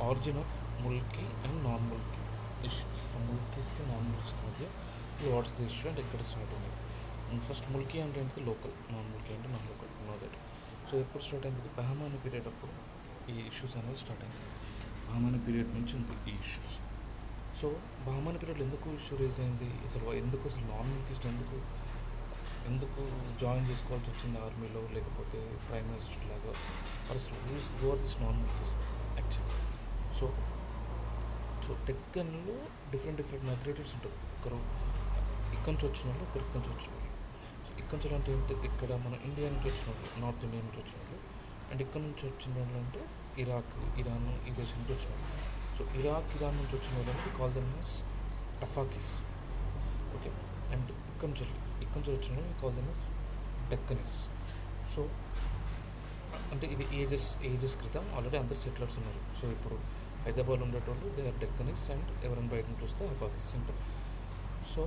Origin of Mulki and non Mulki issues. ముల్కీస్కి non ముల్కీస్కి మధ్య వాట్స్ ది ఇష్యూ అండ్ ఎక్కడ స్టార్ట్ అయింది. ఫస్ట్ ముల్కీ అంటే ఏంటి, లోకల్. నాన్ ముల్కీ అంటే non local, no that. So ఎప్పుడు స్టార్ట్ అయింది, బహమాని పీరియడ్ అప్పుడు ఈ ఇష్యూస్ అనేది స్టార్ట్ అయింది. బహమాని పీరియడ్ నుంచి ఉంది ఈ ఇష్యూస్. సో బహమాని పీరియడ్లో ఎందుకు ఇష్యూ రేజ్ అయింది, అసలు నాన్ ముల్కీస్ట్ ఎందుకు ఎందుకు జాయిన్ చేసుకోవాల్సి వచ్చింది ఆర్మీలో, లేకపోతే ప్రైమ్ మినిస్టర్ లాగా, అసలు who are this non Mulkis actually. So so డెక్కన్లో డిఫరెంట్ మైగ్రేటర్స్ ఉంటారు. ఒకరు ఇక్కడి నుంచి వచ్చిన వాళ్ళు, ఒకరు ఇక్కడి నుంచి వచ్చిన వాళ్ళు. సో ఇక్కడి నుంచి అంటే ఏంటి, ఇక్కడ మన ఇండియా నుంచి వచ్చిన వాళ్ళు, నార్త్ ఇండియా నుంచి వచ్చిన వాళ్ళు. అండ్ ఇక్కడ నుంచి వచ్చిన వాళ్ళు అంటే ఇరాక్, ఇరాన్, ఈ దేశం నుంచి వచ్చిన వాళ్ళు. సో ఇరాన్ నుంచి వచ్చిన వాళ్ళని call them as Afaqis. Okay. And ఇక్కడ నుంచి వచ్చిన వాళ్ళు call them as Deccanis. So అంటే ఇది ఏజెస్ క్రితం ఆల్రెడీ అందరు సెటిలర్స్ ఉన్నారు. సో ఇప్పుడు హైదరాబాద్లో ఉండేటోళ్ళు దే ఆర్ డెక్కనీస్, అండ్ ఎవరైనా బయట నుంచి వస్తే Afaqis, simple. So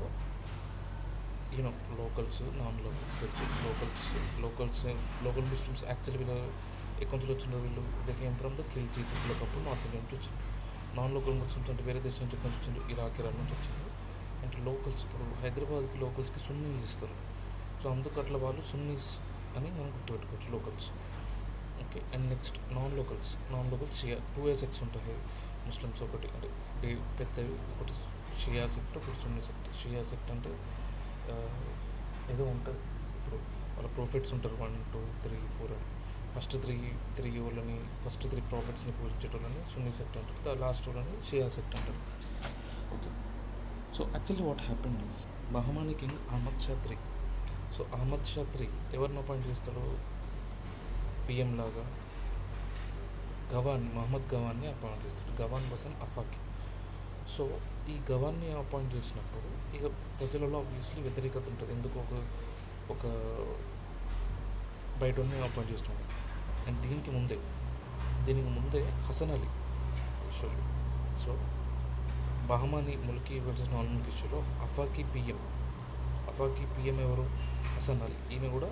you know locals, non locals తెలుసు. లోకల్ ముస్లిమ్స్ యాక్చువల్లీ వీళ్ళు ఎక్కడి నుంచి వచ్చిన వీళ్ళు they came from the Khilji తుగ్లకప్పుడు నార్త్ ఇండియా నుంచి వచ్చింది. నాన్ లోకల్ ముస్లిమ్స్ అంటే వేరే దేశం నుంచి ఎక్కడి నుంచి వచ్చింది, ఇరాన్ నుంచి వచ్చింది. అంటే లోకల్స్ ఇప్పుడు హైదరాబాద్కి లోకల్స్కి సున్నీ ఇస్తారు. సో అందుకు అట్లా వాళ్ళు సున్నీస్ అని మనం గుర్తుపెట్టుకోవచ్చు, locals. Okay. And next non locals Shia, 2 sects ఉంటాయి ముస్లిమ్స్. ఒకటి అంటే పెద్దవి, ఒకటి షియా సెక్ట్, ఒకటి సున్నీ సెక్ట్. షియా సెక్ట్ అంటే ఏదో ఉంటుంది, ఇప్పుడు వాళ్ళ ప్రాఫిట్స్ ఉంటారు 1, 2, 3, 4 అని. ఫస్ట్ త్రీ ప్రాఫిట్స్ని పూజించేటోళ్ళని సున్నీ సెక్ట్ అంటారు. లాస్ట్ వాళ్ళని షియా సెక్ట్ అంటారు. Okay. So actually what happened is Bahmani king Ahmad Shah III. So Ahmad Shah III ఎవరిని అపాయింట్ చేస్తాడో పిఎం లాగా మహమ్మద్ గవాన్ని అపాయింట్ చేస్తాడు. గవాన్ పర్సన్ అఫాకి. సో ఈ గవాన్ని అపాయింట్ చేసినప్పుడు ఇక ప్రజలలో ఆబ్వియస్లీ వ్యతిరేకత ఉంటుంది. ఎందుకు ఒక బయట అపాయింట్ చేస్తున్నాడు. అండ్ దీనికి ముందే హసన్ అలీ ఇష్యూలో, so Bahmani Mulki versus non Mulki ఇష్యూలో అఫాకి పిఎం ఎవరు, హసన్ అలీ. ఈయన కూడా,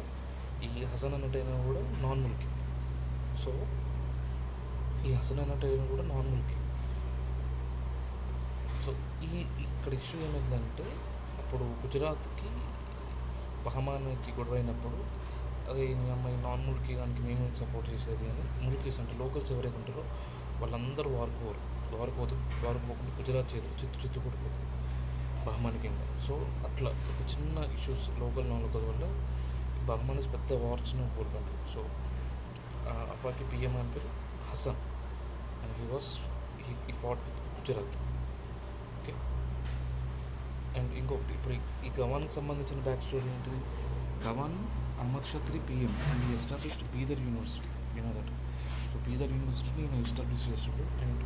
ఈ హసన్ అన్నట్టయినా కూడా నాన్ ముల్కీ. సో ఈ హసన్ అన్నట్టయినా కూడా నాన్ ముల్కీ. సో ఇక్కడ ఇష్యూ ఏమైందంటే, అప్పుడు గుజరాత్కి బహమానికి గొడవ అయినప్పుడు, అదే మీ అమ్మాయి నాన్ ముల్కీ దానికి మేము సపోర్ట్ చేసేది అని ముల్కీస్ అంటే లోకల్స్ ఎవరైతే ఉంటారో వాళ్ళందరూ వారుకోకుండా గుజరాత్ చిత్తు కొట్టుకుంటుంది బహమాని కింగ్డమ్. సో అట్లా ఒక చిన్న ఇష్యూస్ నాన్ లోకల్ వల్ల బహమానీస్ పెద్ద వార్స్ని కోరుకుంటారు. సో అఫాకి పిఎం అని పేరు Hasan, and he fought with Gujarat. Okay. And ఇంకొకటి, ఇప్పుడు ఈ గవాన్కి సంబంధించిన బ్యాక్ స్టోరీ ఏంటిది, Gawan Ahmad Shah III PM and ఈ established Bidar university, that. So Bidar యూనివర్సిటీని నేను ఎస్టాబ్లిష్ చేస్తాడు. అండ్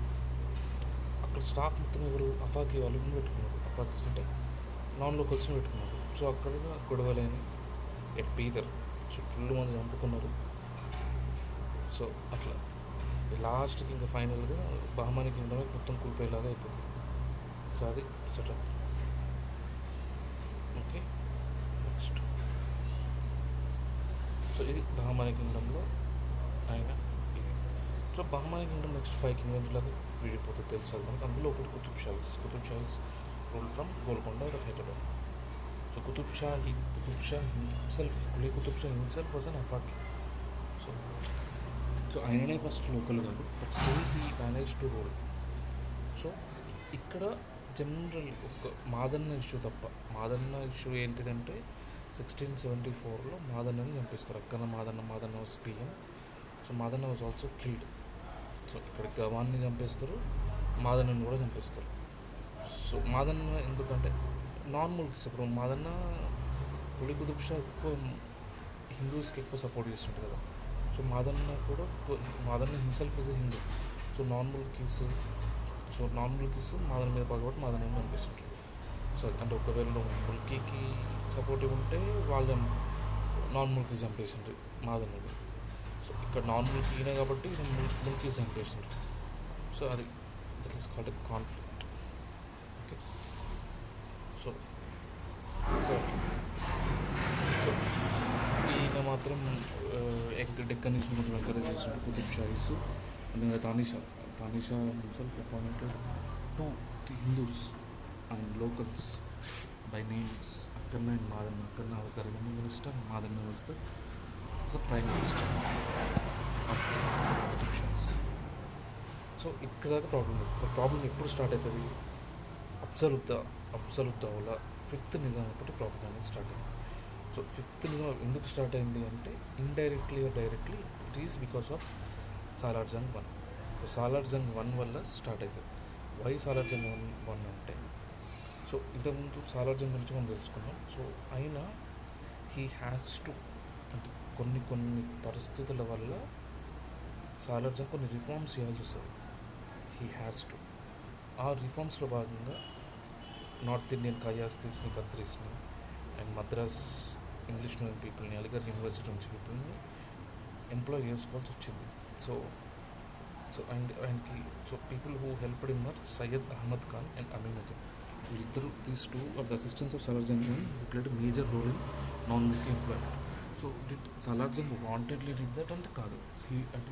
అక్కడ స్టాఫ్ మొత్తం ఎవరు, అఫాకి వాళ్ళని పెట్టుకున్నారు. అఫాకీస్ అంటే నాన్ లోకల్స్ని పెట్టుకున్నారు. సో అక్కడ గొడవలేని ఎట్ బీదర్ ఫుల్ మంది చంపుకున్నారు. సో అట్లా లాస్ట్కి ఇంకా ఫైనల్గా బహమానీ కింగ్డమ్ మొత్తం కూలిపోయేలాగా అయిపోతుంది. సో అది సెటప్. ఓకే. నెక్స్ట్, సో ఇది బహమానీ కింగ్డమ్లో ఆయన ఇది. So Bahmani kingdom next 5 kingdoms లాగా విడిపోతుంది తెలుసు మనకు. అందులో ఒకటి Qutub Shahis rule from Golconda to Hyderabad. So Qutub Shah himself was an Afaqi. So ఆయననే ఫస్ట్ లోకల్ కాదు, but still he manage to rule. So ఇక్కడ జనరల్ ఒక మాదన్న ఇష్యూ ఏంటిదంటే 1674లో మాదన్నని చంపిస్తారు. అక్కడ Madanna was PM. So Madanna was also killed. So ఇక్కడ గవాన్ని చంపేస్తారు, మాదన్నని కూడా చంపేస్తారు. సో మాదన్న ఎందుకంటే నాన్ ముల్కీస్, ఇప్పుడు మాదన్న కుతుబ్ షా ఎక్కువ హిందూస్కి ఎక్కువ సపోర్ట్ చేస్తుంటారు కదా. So Madanna himself is a Hindu. So non Mulkis Madanna మీద పగబట్టి మాదన్నని చంపిస్తుంటారు. సో అంటే ఒకవేళ ముల్కీకి సపోర్టివ్ ఉంటే వాళ్ళు నాన్ ముల్కీస్ చంపేసిండ్రు మాదన్నని. సో ఇక్కడ నాన్ ముల్కీనే కాబట్టి ముల్కీస్ చంపేసిండ్రు. సో అది that is called a conflict. Okay. So ఈయన మాత్రం డెక్కన్ నుంచి ఎంకరేజ్ చేసిన Qutub Shahis, Tanisha Tanisha himself appointed two Hindus and locals by names. Akkanna and Madanna. Akkanna was the revenue minister, and Madanna was the prime minister of Qutub Shahs. So ఇక్కడ దాకా problem ఎప్పుడు start అవుతుంది? Afzaluddaula fifth Nizam అప్పుడు problem అనేది start అయింది. So fifth Nizam ఎందుకు start అయింది అంటే indirectly or directly it is because of Salar Jung 1. So Salar Jung 1 వల్ల స్టార్ట్ అవుతుంది. వై సాలార్ జంగ్ 1 అంటే, సో ఇంతకుముందు సాలార్ జంగ్ గురించి మనం తెలుసుకున్నాం. సో అయినా హీ హ్యాస్ టు, అంటే కొన్ని పరిస్థితుల వల్ల సాలార్ జంగ్ కొన్ని రిఫార్మ్స్ చేయాల్సి వస్తుంది. He has to. ఆ రిఫార్మ్స్లో భాగంగా నార్త్ ఇండియన్ కయాస్తీస్ని, ఖత్రీస్ని అండ్ మద్రాస్ ఇంగ్లీష్ మీడియం పీపుల్ని, అలీగఢ్ యూనివర్సిటీ నుంచి పీపుల్ని ఎంప్లాయ్ చేసుకోవాల్సి వచ్చింది. సో ఆయనకి people who helped him are Syed Ahmad Khan and Amin Azam. వీళ్ళిద్దరు, these two are the assistants of Salar Jung played major role in non military employment. So Salar Jung wantedly did that అంటే కాదు, అంటే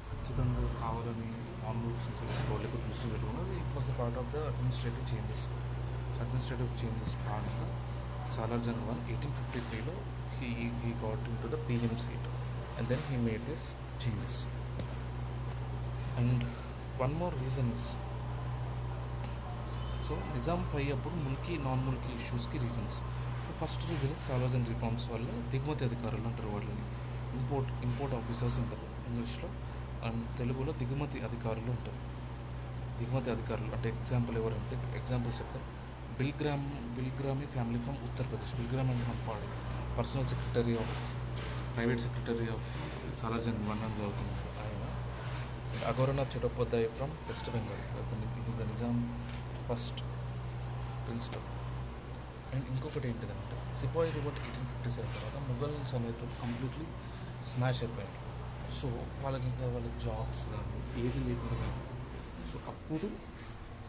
ఖచ్చితంగా కావాలని నాన్ మిలిటరీ లేకపోతే మినిస్టర్ పెట్టుకున్నది. It was a part of the administrative changes భాగంగా సాలార్ జంగ్ 1 1853లో he got into the PM seat and then he made this changes. And one more reason is, so Nizam 5 అప్పుడు ముల్కీ నాన్ ముల్కీ ఇష్యూస్కి reasons. So first reason is Salar Jung reforms వల్ల దిగుమతి అధికారులు అంటారు వాళ్ళని, ఇంపోర్ట్ ఆఫీసర్స్ అంటారు ఇంగ్లీష్లో, అండ్ తెలుగులో దిగుమతి అధికారులు ఉంటారు. దిగుమతి అధికారులు అంటే ఎగ్జాంపుల్ చెప్తాను. Bilgrami family from Uttar Pradesh. Bilgram and హంపాడు private secretary of Salar Jung 1 అని చదువుతున్నారు ఆయన. Aghornath Chattopadhyay from West Bengal, is the Nizam first principal. And ఇంకొకటి ఏంటిదంటే సిపాయి రివోల్ట్ 1857 తర్వాత ముఘల్స్ అనేది కంప్లీట్లీ స్మాష్ అయిపోయారు. సో వాళ్ళకి జాబ్స్ కానీ ఏది లేకుండా, సో అప్పుడు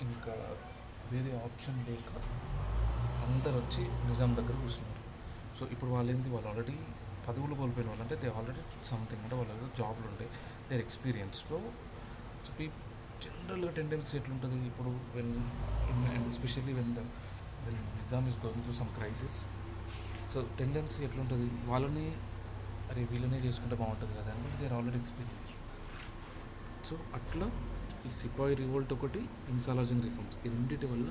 ఇంకా వేరే ఆప్షన్ లేక అందరు వచ్చి నిజాం దగ్గర కూర్చున్నారు. సో ఇప్పుడు వాళ్ళు ఆల్రెడీ పదవులు కోల్పోయిన వాళ్ళు, అంటే దే ఆల్రెడీ సంథింగ్, అంటే వాళ్ళ జాబ్లు ఉండే దేర్ ఎక్స్పీరియన్స్లో. సో జనరల్గా టెండెన్సీ ఎట్లుంటుంది ఇప్పుడు and especially when Nizam is going through some crisis. So tendency ఎట్లుంటుంది, వీళ్ళనే చేసుకుంటే బాగుంటుంది కదా అంటే they are already experience. So అట్లా ఈ సిపాయి రివోల్ట్ ఒకటి, ఇన్ సాలార్ జంగ్ రిఫార్మ్స్, ఈ రెండింటి వల్ల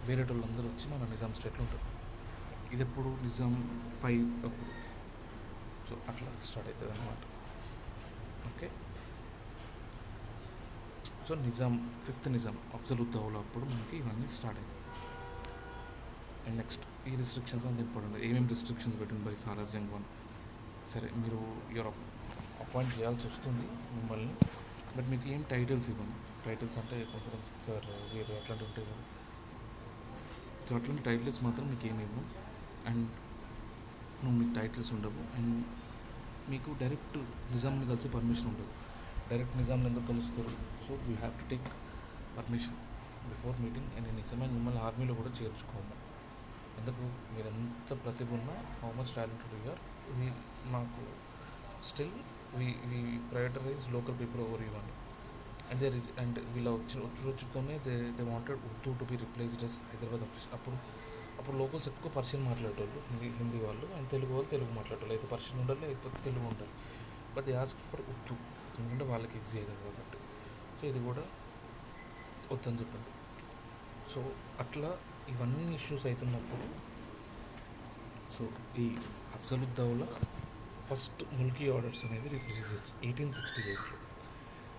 వేరే వాళ్ళందరూ వచ్చి మన నిజాం స్టేట్లో ఉంటారు. ఇది ఎప్పుడు నిజాం 5 అప్పుడు. సో అట్లా స్టార్ట్ అవుతుంది అన్నమాట. Okay, so fifth Nizam Afzaluddaula అప్పుడు మనకి ఇవన్నీ స్టార్ట్ అయ్యాయి. అండ్ నెక్స్ట్ ఈ రిస్ట్రిక్షన్స్ అంత ఇంపార్టెంట్. ఏమేమి రిస్ట్రిక్షన్స్ పెట్టింది బై సాలార్ జంగ్ 1? సరే, మీరు అపాయింట్ చేయాల్సి వస్తుంది మిమ్మల్ని, బట్ మీకు ఏం టైటిల్స్ ఇవ్వను. టైటిల్స్ అంటే కొంచెం సార్ వీరు అట్లాంటివి ఉంటాయి కదా, సో అట్లాంటి టైటిల్స్ మాత్రం మీకు ఏమి ఇవ్వను. అండ్ మీకు టైటిల్స్ ఉండవు. అండ్ మీకు డైరెక్ట్ నిజాంని కలిసి పర్మిషన్ ఉండదు. డైరెక్ట్ నిజాంని ఎందుకు కలుస్తారు? So you have to take permission before meeting. And నిజమైన మిమ్మల్ని ఆర్మీలో కూడా చేర్చుకోము. ఎందుకు, మీరు ఎంత ప్రతిభ ఉన్నా, how much talented you are, మాకు still we prioritise local people over you అని. అండ్ వీళ్ళ వచ్చుతోనే they wanted Urdu to be replaced as Hyderabad office. అప్పుడు లోకల్స్ ఎక్కువ పర్షియన్ మాట్లాడేటోళ్ళు, హిందీ వాళ్ళు, అండ్ తెలుగు వాళ్ళు తెలుగు మాట్లాడేటోళ్ళు. అయితే పర్షియన్ ఉండాలి, లేకపోతే తెలుగు ఉండాలి. But they ask for Urdu, ఎందుకంటే వాళ్ళకి ఈజీ అవుతుంది కాబట్టి. సో ఇది కూడా వద్దని చెప్పండి. సో అట్లా ఇవన్నీ ఇష్యూస్ అవుతున్నప్పుడు, సో ఈ అఫ్జలుద్దౌలా ఫస్ట్ ముల్కీ ఆర్డర్స్ అనేది రిలీజ్ చేస్తారు 1868లో.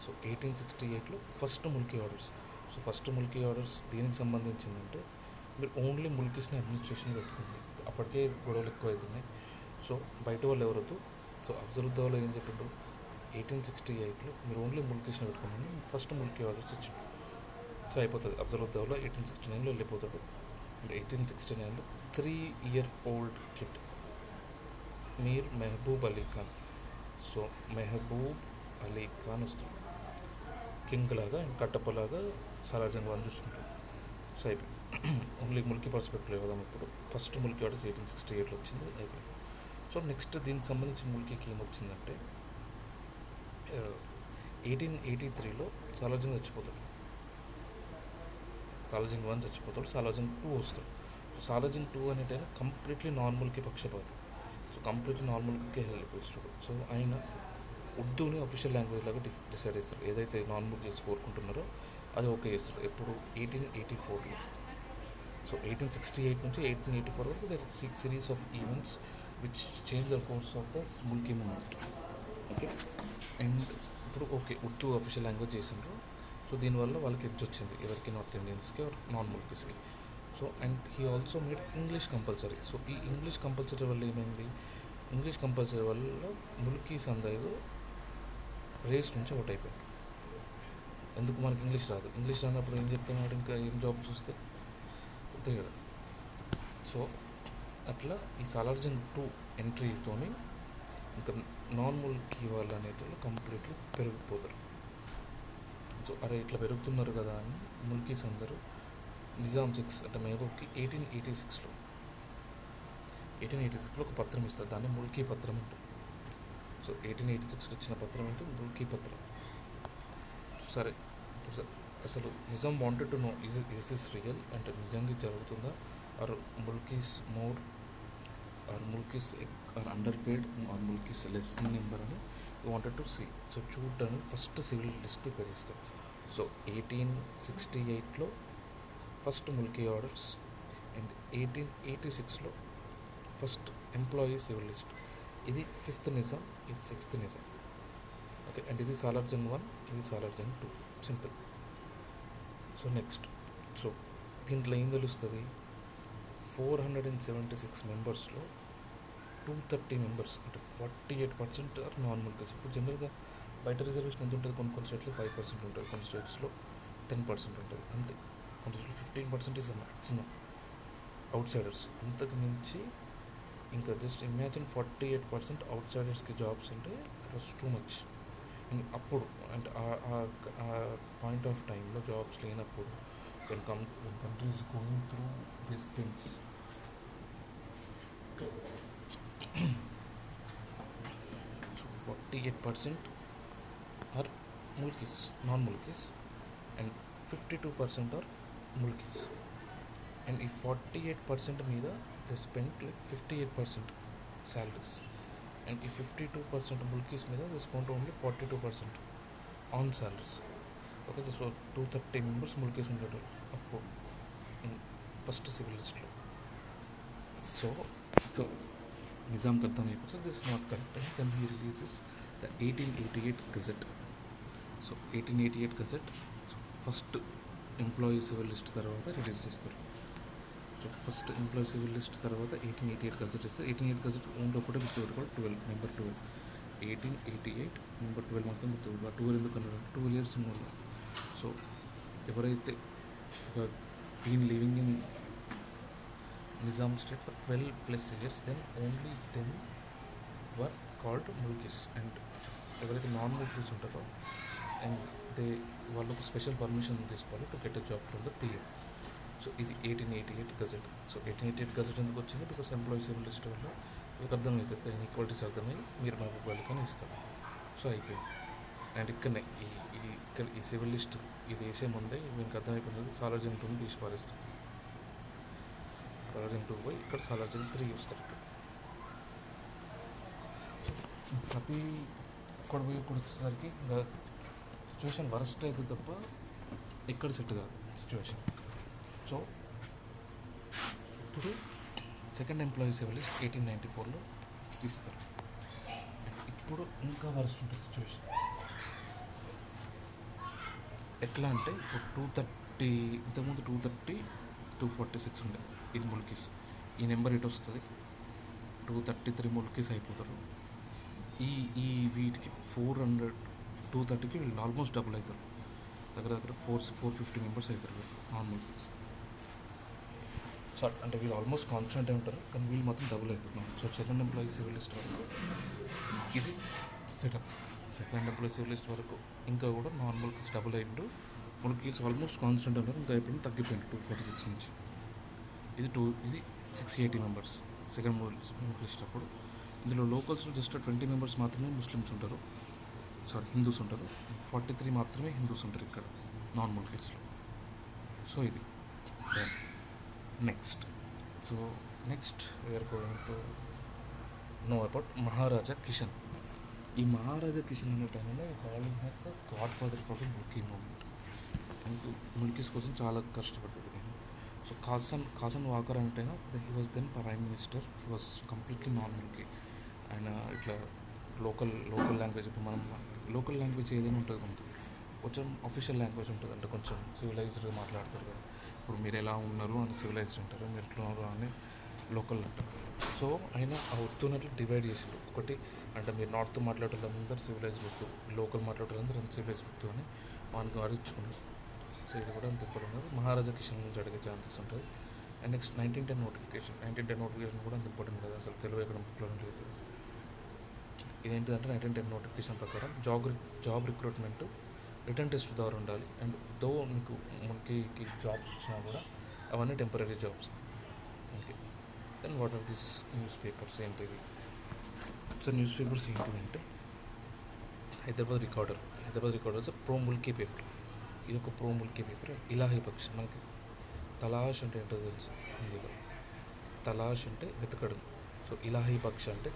సో 1868లో first Mulki orders. So first Mulki orders దేనికి సంబంధించిందంటే, మీరు ఓన్లీ ముల్కీస్ని అడ్మినిస్ట్రేషన్ పెట్టుకుంది. అప్పటికే గొడవలు ఎక్కువ అవుతున్నాయి. సో బయట వాళ్ళు ఎవరొద్దు. సో అఫ్జలుద్దౌలా ఏం చెప్పిండు, 1868లో మీరు ఓన్లీ ముల్కీస్ని పెట్టుకున్నాను, ఫస్ట్ ముల్కీ ఆర్డర్స్ ఇచ్చిండు. సో అయిపోతుంది. అఫ్జలుద్దౌలా 1869లో వెళ్ళిపోతాడు. అండ్ 1869లో 3-year-old kid Mir Mahboob Ali Khan. So Mahboob Ali Khan వస్తుంది కింగ్ లాగా, అండ్ కట్టప్పలాగా సాలార్ జంగ్ 1 చూసుకుంటాడు. సో అయిపోయింది. ఓన్లీ ముల్కీ పర్స్పెక్టివ్ కదా ఇప్పుడు. ఫస్ట్ ముల్కీ ఆర్డర్స్ 1868లో వచ్చింది, అయిపోయింది. సో నెక్స్ట్ దీనికి సంబంధించిన ముల్కీకి ఏమొచ్చిందంటే, 1883లో సాలార్జంగ్ చచ్చిపోతాడు. సాలార్జంగ్ 1 చచ్చిపోతాడు, సాలార్జంగ్ 2 వస్తాడు. సో సాలార్జంగ్ 2 అనేటైనా కంప్లీట్లీ నార్మల్కి పక్షపాతి. సో కంప్లీట్లీ నార్మల్కి వెళ్ళిపోయిస్తాడు. సో ఆయన ఉర్దూని అఫీషియల్ లాంగ్వేజ్ లాగా డిసైడ్ చేస్తారు. ఏదైతే నార్మల్ కోరుకుంటున్నారో అది ఓకే చేస్తారు. ఎప్పుడు 1884లో. సో 1868 నుంచి 1884 వరకు there series of events which change the course of the Mulki movement. Okay, and ఇప్పుడు ఓకే ఉర్దూ అఫీషియల్ లాంగ్వేజ్ చేసిండ్రు. సో దీనివల్ల వాళ్ళకి ఎడ్జ్ వచ్చింది, ఎవరికి నార్త్ ఇండియన్స్కి నాన్ ముల్కీస్కి. So and he also made English compulsory. So ఈ ఇంగ్లీష్ కంపల్సరీ వల్ల ఏమైంది, ఇంగ్లీష్ కంపల్సరీ వల్ల ముల్కీస్ అందరూ రేస్ నుంచి అవుట్ అయిపోయారు. ఎందుకు, మనకి ఇంగ్లీష్ రాదు. ఇంగ్లీష్ రానప్పుడు ఏం చెప్తున్నాడు, ఇంకా ఏం జాబ్ చూస్తే అంతే కదా. సో అట్లా ఈ సాలార్జంగ్ 2 ఎంట్రీతోని ఇంకా నాన్ ముల్కీ వాళ్ళు అనేటివి కంప్లీట్లీ పెరిగిపోతారు. సో అరే ఇట్లా పెరుగుతున్నారు కదా అని ముల్కీస్ అందరూ నిజాం 6 అంటే మహబూబ్కి 1886లో ఒక పత్రం ఇస్తారు. దాన్ని ముల్కీ పత్రం ఉంటుంది. సో 1886లో వచ్చిన పత్రం అంటే ముల్కీ పత్రం. సరే అసలు Nizam wanted to know is this real, అంటే నిజంగా జరుగుతుందా, or Mulkis more, or Mulkis are under paid, or Mulkis less number అని వాంటెడ్ టు సీ. సో చూడడానికి ఫస్ట్ సివిల్ లిస్ట్ ప్రిపేర్ చేస్తారు. సో 1868లో ఫస్ట్ ముల్కీ ఆర్డర్స్, అండ్ 1886లో ఫస్ట్ ఎంప్లాయీ సివిల్ లిస్ట్. ఇది 5th Nizam, ఇది 6th నిజాం. ఓకే, అండ్ ఇది సాలార్జంగ్ 1, ఇది Salar Jung 2. Simple. So next, so దీంట్లో ఏం తెలుస్తుంది, 476 మెంబర్స్లో 230 మెంబర్స్ అంటే 48% ఆర్ నాన్ ముల్కీస్. ఇప్పుడు జనరల్గా బయట రిజర్వేషన్ ఎంత ఉంటుంది, కొన్ని స్టేట్లో 5% ఉంటుంది, కొన్ని స్టేట్స్లో 10% ఉంటుంది అంతే. కొన్ని స్టేట్లో 15% ఇస్ మ్యాక్సిమం అవుట్ సైడర్స్. అంతకు మించి ఇంకా జస్ట్ ఇమాజిన్ 48% అవుట్ సైడర్స్కి జాబ్స్ అంటే ఇట్ వాస్ టూ మచ్. అప్పుడు అంటే ఆ పాయింట్ ఆఫ్ టైంలో జాబ్స్ లేనప్పుడు when country is going through these things, so 48% are mulkis, non-mulkis, and 52% are mulkis. And if 48% మీద they spent like 58% salaries, and if 52% mulkis మీద they spent only 42% on salaries. Okay, so 230 members Mulkis ఉంటాడు అప్పుడు first civil లిస్ట్లో. So so నిజాంకి అర్థమైపోతుంది this not correct, and then he releases the 1888 gazette. So 1888 gazette first employee civil list తర్వాత release చేస్తారు. So first employee civil list తర్వాత 1888 gazette ఇస్తారు. 1888 gazette ఓన్లో కూడా గుర్తుపెట్టుకోవాలి, 12 నెంబర్ 12, 1888 నెంబర్ 12 మాత్రం గుర్తుపెట్టుకోవాలి. 12 ఎందుకు అన్నారు, 12 years ఉన్న. సో ఎవరైతే been living in Nizam state for 12+ years, then only then were called Mulkis. And ఎవరైతే నాన్ ముల్కీస్ ఉంటారో అండ్ వాళ్ళకు స్పెషల్ పర్మిషన్ తీసుకోవాలి to get a job from the PM. So ఇది 1888 గజెట్. సో 1888 గజెట్ ఎందుకు వచ్చింది, బికాస్ ఎంప్లాయీ సివిల్ లిస్ట్ వల్ల మీకు అర్థమవుతుంది, ఈక్వాలిటీస్ అర్థమై మీరు నాకు వాళ్ళకని ఇస్తారు. సో అయిపోయింది. అండ్ ఇక్కడనే ఈ సివిల్ లిస్ట్ ఇది వేసే ముందే మీకు అర్థమైపోయింది, సాలార్జంగ్ 2ని తీసి పారేస్తాం. సాలార్జంగ్ 2 పోయి ఇక్కడ సాలార్జంగ్ 3 వస్తారు. ఇక్కడ ప్రతి ఇక్కడ పోయి ఇక్కడ వచ్చేసరికి ఇంకా సిచ్యువేషన్ వరస్ట్ అయితే తప్ప ఎక్కడ సెట్ కాదు సిచ్యువేషన్. సో ఇప్పుడు సెకండ్ ఎంప్లాయీ సివిల్ లిస్ట్ 1894లో తీస్తారు. ఇప్పుడు ఇంకా వరస్ట్ ఉంటుంది సిచ్యువేషన్. ఎట్లా అంటే ఇప్పుడు 230, ఇంతకుముందు 230, 246 ఉండే ఇది ముల్కీస్. ఈ నెంబర్ ఇటు వస్తుంది, 233 ముల్కీస్ అయిపోతారు. ఈ వీటికి 400, 230కి వీళ్ళు ఆల్మోస్ట్ డబుల్ అవుతారు, దగ్గర 450 మెంబర్స్ అవుతారు నాన్ ముల్కీస్. సో అంటే వీళ్ళు ఆల్మోస్ట్ కాన్స్టెంట్ ఉంటారు, కానీ వీళ్ళు మాత్రం డబుల్ అవుతున్నారు. So second employee civil list వరకు ఇది setup. Second employee civil list వరకు ఇంకా కూడా నాన్ ముల్కీస్ డబుల్ అయ్యిండు, ముల్కీస్ ఆల్మోస్ట్ కాన్స్టెంట్ ఉంటారు, ఇంకా అయిపోయింది తగ్గిపోయింది 246 నుంచి. ఇది 680 మెంబర్స్ సెకండ్ ముల్కీ లిస్ట్. అప్పుడు ఇందులో లోకల్స్లో జస్ట్ 20 మెంబర్స్ మాత్రమే ముస్లిమ్స్ ఉంటారు, హిందూస్ ఉంటారు. 43 మాత్రమే హిందూస్ ఉంటారు ఇక్కడ నాన్ ముల్కీస్లో. సో ఇది next. So next we are going to know about Maharaja Kishan. ఈ మహారాజా కిషన్ అనే టైంలో calling has the godfather for the Mulki movement. ముల్కీస్ కోసం చాలా కష్టపడ్డాడు నేను. సో కాసన్ వాకర్ అంటే he was then prime minister. He was completely non Mulki. ఆయన ఇట్లా లోకల్ లాంగ్వేజ్, ఇప్పుడు మనం లోకల్ లాంగ్వేజ్ ఏదైనా ఉంటుంది, కొంచెం అఫీషియల్ లాంగ్వేజ్ ఉంటుంది, అంటే కొంచెం సివిలైజ్డ్ మాట్లాడతారు కదా. ఇప్పుడు మీరు ఎలా ఉన్నారు అని సివిలైజ్డ్ అంటారు, మీరు ఎట్లా ఉన్నారు అని లోకల్ అంటారు. సో ఆయన ఆ ఉర్దూని డివైడ్ చేసిండు. ఒకటి అంటే మీరు నార్త్ మాట్లాడేటందరూ సివిలైజ్డ్ ఉర్దూ, లోకల్ మాట్లాడేటందరూ అన్సివిలైజ్డ్ ఉర్దూ అని మనకు వాడిచ్చుకున్నారు. సో ఇది కూడా అంత ఇంపార్టెంట్. మహారాజా కిషన్ నుంచి అడిగే ఛాన్సెస్ ఉంటుంది. అండ్ నెక్స్ట్ 1910 నోటిఫికేషన్ కూడా అంత ఇంపార్టెంట్ కదా, అసలు తెలుగు ఎక్కడ బుక్లో లేదు. ఇదేంటిదంటే 1910 నోటిఫికేషన్ ప్రకారం జాబ్ రిక్రూట్మెంట్ రిటర్న్ టెస్ట్ ద్వారా ఉండాలి. అండ్ దో మీకు మనకి జాబ్స్ వచ్చినా కూడా అవన్నీ temporary jobs. Okay, then what are this newspapers ఏంటివి? సో న్యూస్ పేపర్స్ ఏంటివంటే Hyderabad recorders pro Mulki paper. ఇది ఒక ప్రో ముల్కీ పేపర్. ఇలాహీ పక్ష్, మనకి తలాష్ అంటే ఏంటో తెలుసు హిందీలో. తలాష్ అంటే వెతకడం. సో ఇలాహీ పక్ష అంటే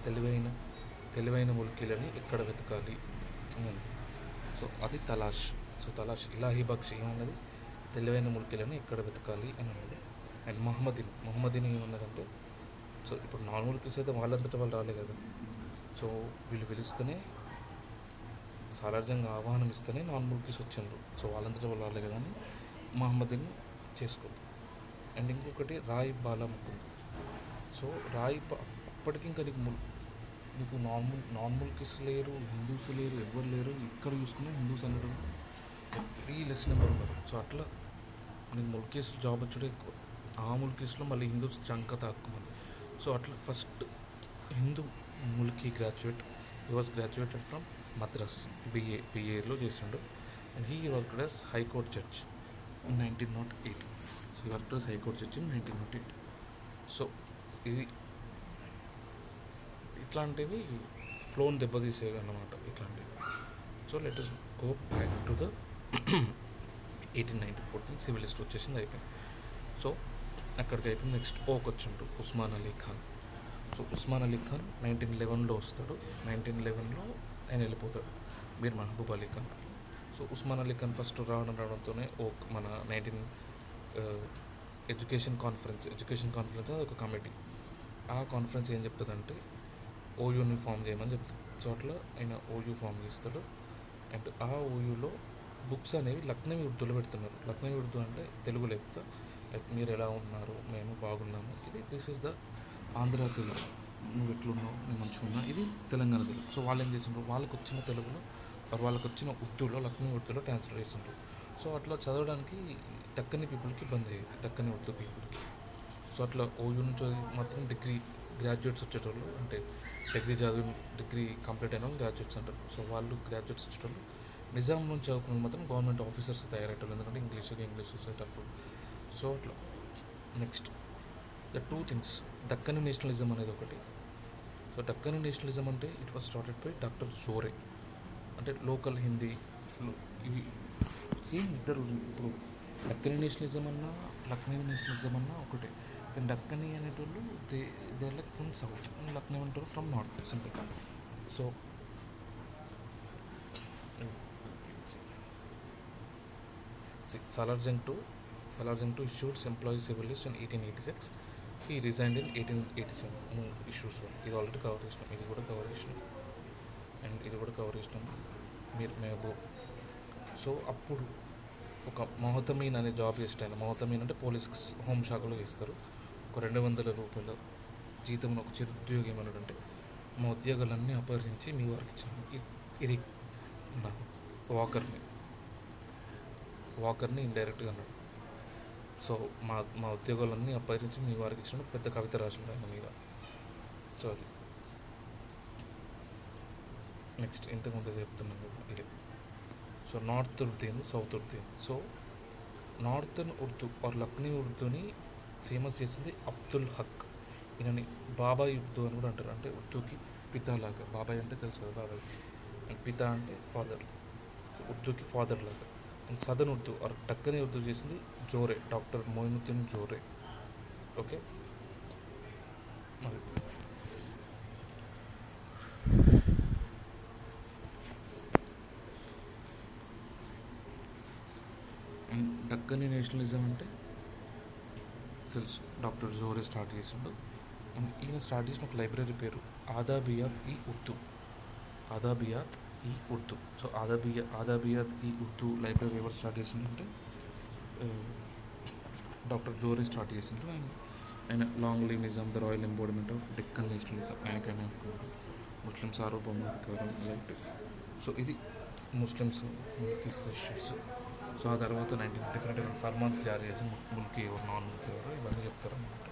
తెలివైన ముల్కీలని ఎక్కడ వెతకాలి అని. సో అది తలాష్. సో తలాష్ ఇలాహీ బక్ష్ ఏమన్నది, తెలివైన ముల్కీలని ఎక్కడ వెతకాలి అని అన్నది. అండ్ మొహమ్మదీన్ ఏమన్నదంటే, సో ఇప్పుడు నాన్ ముల్కీస్ అయితే వాళ్ళంతటా వాళ్ళు రాలే కదా. సో వీళ్ళు పిలుస్తేనే, సాలార్జంగ్ ఆహ్వానం ఇస్తేనే నాన్ ముల్కీస్ వచ్చిండ్రు. సో వాళ్ళంతటా వాళ్ళు రాలే కదా అని మొహమ్మదీన్ చేసుకుంది. అండ్ ఇంకొకటి రాయ్ బాలా ముకుంద్. సో అప్పటికి ఇంకా నీకు నాన్ ముల్కీస్ లేరు, హిందూస్ లేరు, ఎవరు లేరు. ఇక్కడ చూసుకున్నా హిందూస్ అనడం వెరీ లెస్ నెంబర్ ఉన్నారు. సో అట్లా నీకు ముల్కీస్ జాబ్ వచ్చాడు ఎక్కువ. ఆ ముల్కీస్లో మళ్ళీ హిందూస్ చంక తక్కువ. సో అట్లా first Hindu Mulki graduate, he was graduated from Madras, బిఏలో చేసిండు. And he worked as high court judge in 1908. So he worked as high court judge in 1908. So ఇది ఇట్లాంటివి ఫ్లోని దెబ్బతీసేవి అన్నమాట ఇట్లాంటివి. So let us go back to the 1894 civil list వచ్చేసింది, అయిపోయింది. సో అక్కడికి అయిపోయింది. నెక్స్ట్ ఓకి వచ్చిండు ఉస్మాన్ అలీ ఖాన్. సో ఉస్మాన్ అలీ ఖాన్ 1911లో వస్తాడు. 1911లో ఆయన వెళ్ళిపోతాడు మీర్ మహబూబ్ అలీ ఖాన్. సో ఉస్మాన్ అలీ ఖాన్ ఫస్ట్ రావడంతోనే మన ఎడ్యుకేషన్ కాన్ఫరెన్స్ అది ఒక కమిటీ. ఆ కాన్ఫరెన్స్ ఏం చెప్తుందంటే ఓయూని ఫామ్ చేయమని చెప్తుంది. సో అట్లా ఆయన ఓయూ ఫామ్ చేస్తాడు. అండ్ ఆ ఓయూలో బుక్స్ అనేవి లక్నవీ ఉర్దూలో పెడుతున్నారు. లక్నవీ ఉర్దూ అంటే తెలుగులో చెప్తా, లైక్ మీరు ఎలా ఉన్నారు, మేము బాగున్నాము, this is the Andhra Telugu, నువ్వు ఎట్లున్నావు, నేను మంచిగా ఉన్నా, ఇది తెలంగాణ తెలుగు. సో వాళ్ళు ఏం చేసిండ్రు, వాళ్ళకి వచ్చిన తెలుగులో వాళ్ళకి వచ్చిన ఉర్దూలో, లక్నవీ ఉర్దూలో ట్రాన్స్లేట్ చేసిండ్రు. సో అట్లా చదవడానికి డక్కని పీపుల్కి ఇబ్బంది అయ్యేది, డక్కని ఉర్దూ పీపుల్కి. సో అట్లా ఓయూ నుంచి మాత్రం డిగ్రీ గ్రాడ్యుయేట్స్ వచ్చేటోళ్ళు, అంటే డిగ్రీ కంప్లీట్ అయిన గ్రాడ్యుయేట్స్ అంటారు. సో వాళ్ళు గ్రాడ్యుయేట్స్ వచ్చేటోళ్ళు. నిజాం నుంచి చదువుకున్న మాత్రం గవర్నమెంట్ ఆఫీసర్స్ తయారయ్యేటోళ్ళు, ఎందుకంటే ఇంగ్లీష్ వచ్చేటప్పుడు. సో అట్లా next the two things, Deccani nationalism అనేది ఒకటి. సో దక్కని నేషనలిజం అంటే it was started by doctor Zore. అంటే లోకల్ హిందీ ఇవి సేమ్ ఇద్దరు. ఇప్పుడు దక్కని నేషనలిజం అన్నా లక్నవీ నేషనలిజం అన్నా ఒకటే. కానీ దక్కని అనేటోళ్ళు they like from south, Lucknowi అంటారు from north, simple. So Salarjung II issued employee civil list in 1886. He resigned in 1887. Issues ఇది ఆల్రెడీ కవర్ చేసినాం, ఇది కూడా కవర్ చేసినాం మీర్ మహబూబ్. సో అప్పుడు ఒక మొహతమీన్ అనే జాబ్ చేస్తాను. మొహతమీన్ అంటే పోలీస్ హోంశాఖలో చేస్తారు. ఒక 200 రూపాయల జీతం ఒక చిరుద్యోగి ఏమన్నాడంటే, మా ఉద్యోగాలన్నీ అపహరించి మీ వారికి ఇచ్చాను. ఇది నా వాకర్ని ఇండైరెక్ట్గా అన్నాడు. సో మా ఉద్యోగాలన్నీ అపహరించి మీ వారికి ఇచ్చిన పెద్ద కవిత రాసిండు ఆయన మీద. సో అది నెక్స్ట్ ఇంతకుముందు చెప్తున్నాను ఇది. సో నార్త్ ఉర్దూ ఏంది, సౌత్ ఉర్దూ ఏంది. So northern Urdu or Lucknowi ఉర్దూని ఫేమస్ చేసింది అబ్దుల్ హక్. ఈయనని బాబాయ్ ఉర్దూ అని కూడా అంటారు, అంటే ఉర్దూకి పితాలాగా. బాబాయ్ అంటే తెలుసు కదా, బాబాయ్ అండ్ పితా అంటే ఫాదర్, ఉర్దూకి ఫాదర్ లాగా. And southern Urdu or Deccani Urdu చేసింది జోరే, డాక్టర్ మొయినుద్దీన్ జోరే. ఓకే, మరి అండ్ డక్కని నేషనలిజం అంటే తెలుసు, డాక్టర్ జోరే స్టార్ట్ చేసిండు. అండ్ ఈయన స్టార్ట్ చేసిన ఒక లైబ్రరీ పేరు ఆదాబియాత్ ఈ ఉర్దూ. ఆదాబియాత్ ఈ ఉర్దూ. సో ఆదాబియాత్ ఈ ఉర్దూ లైబ్రరీ ఎవరు స్టార్ట్ చేసిందంటే డాక్టర్ జోరే స్టార్ట్ చేసిండు. అండ్ ఆయన long live Nizam the royal embodiment of Deccan nationalism, ఆయనకైనా ముస్లిం సార్వభౌమాధికారం రైట్. సో ఇది ముస్లిమ్స్ ఇష్యూస్. సో ఆ తర్వాత 19 డిఫరెంట్ ఫర్మాన్స్ జారీ చేసి ముల్కీ ఎవరు నాన్ ముల్కీ ఎవరు ఇవన్నీ చెప్తారు అన్నమాట.